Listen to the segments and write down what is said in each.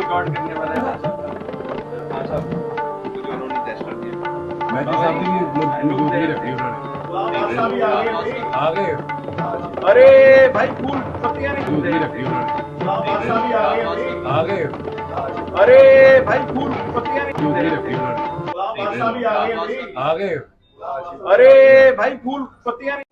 Record करने वाला है हाँ साहब जो उन्होंने टेस्ट कर दिया मैं जी साहब की दूध नहीं रखी उन्होंने आ गए अरे भाई फूल पत्तियां नहीं दूध नहीं रखी उन्होंने आ गए अरे भाई फूल पत्तियां नहीं दूध नहीं रखी उन्होंने आ गए अरे भाई फूल पत्तियां नहीं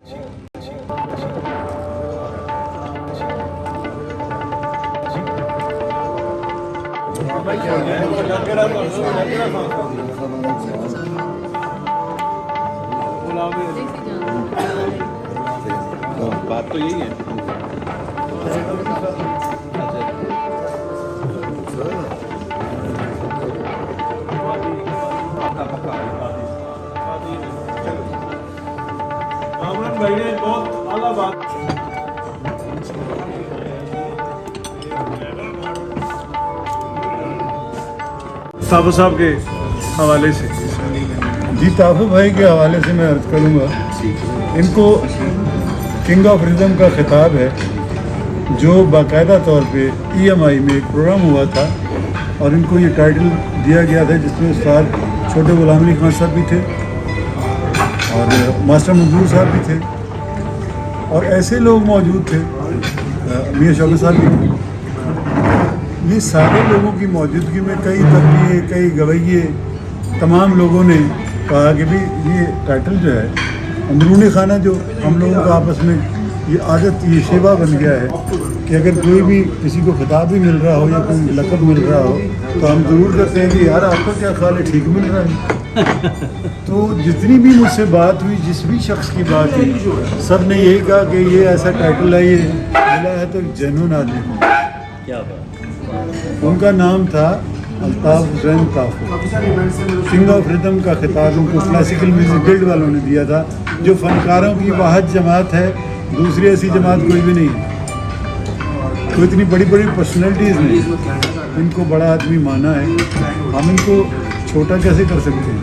बात तो यही है भाई ने बहुत आला बात ताफू साहब के हवाले से जी ताफू भाई के हवाले से मैं अर्ज करूँगा इनको किंग ऑफ रिदम का खिताब है जो बाकायदा तौर पे EMI में एक प्रोग्राम हुआ था और इनको ये टाइटल दिया गया था जिसमें उस्ताद छोटे गुलाम अली खान साहब भी थे और मास्टर मंजूर साहब भी थे और ऐसे लोग मौजूद थे मियां शौकत साहब भी थे। ये सारे लोगों की मौजूदगी में कई तबलीग कई गवैये तमाम लोगों ने कहा कि भी ये टाइटल जो है अंदरूनी खाना जो हम लोगों का आपस में ये आदत ये शेवा बन गया है कि अगर कोई भी किसी को खिताब भी मिल रहा हो या कोई लक़ब मिल रहा हो तो हम ज़रूर करते हैं कि यार आपका क्या ख्याल है ठीक मिल रहा है। तो जितनी भी मुझसे बात हुई जिस भी शख्स की बात हुई सब ने यही कहा कि ये ऐसा टाइटल है ये मिला है तो जेन्युइन आदमी क्या बात। उनका नाम था Altaf Hussain Tafu. King of rhythm का खिताब उनको क्लासिकल म्यूज़िक गिल्ड वालों ने दिया था जो फनकारों की वाहिद जमात है, दूसरी ऐसी जमात कोई भी नहीं है। तो इतनी बड़ी बड़ी पर्सनैलिटीज़ ने इनको बड़ा आदमी माना है, हम इनको छोटा कैसे कर सकते हैं।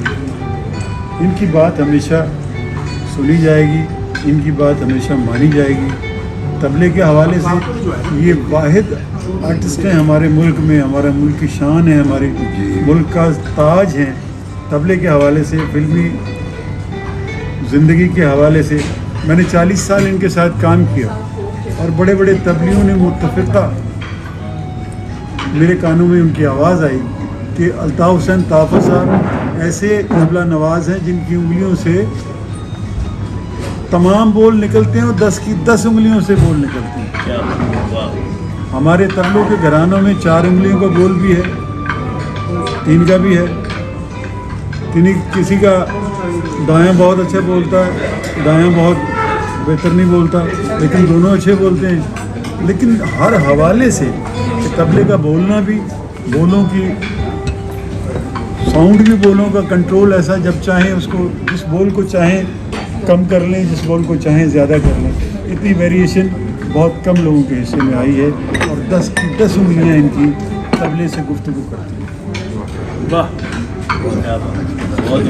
इनकी बात हमेशा सुनी जाएगी, इनकी बात हमेशा मानी जाएगी। तबले के हवाले से ये वाहिद आर्टिस्ट हैं हमारे मुल्क में, हमारा मुल्क की शान है, हमारे मुल्क का ताज हैं। तबले के हवाले से फिल्मी ज़िंदगी के हवाले से मैंने 40 साल इनके साथ काम किया और बड़े बड़े तबलियों ने मुत्तफ़िक़ा मेरे कानों में उनकी आवाज़ आई कि अल्ताफ़ हुसैन ताफू साहब ऐसे तबला नवाज हैं जिनकी उंगलियों से तमाम बोल निकलते हैं और 10 की 10 उंगलियों से बोल निकलते हैं। हमारे तबलों के घरानों में 4 उंगलियों का बोल भी है, 3 का भी है। किसी का दायां बहुत अच्छा बोलता है, दायां बहुत बेहतर नहीं बोलता, लेकिन दोनों अच्छे बोलते हैं। लेकिन हर हवाले से तबले का बोलना भी, बोलों की साउंड भी, बोलों का कंट्रोल ऐसा जब चाहें उसको जिस बोल को चाहें कम कर लें, जिस बोल को चाहें ज़्यादा कर लें। इतनी वेरिएशन बहुत कम लोगों के हिस्से में आई है और 10 की 10 उंगलियाँ इनकी तबले से गुफ्तगू करती हैं। वाह बहुत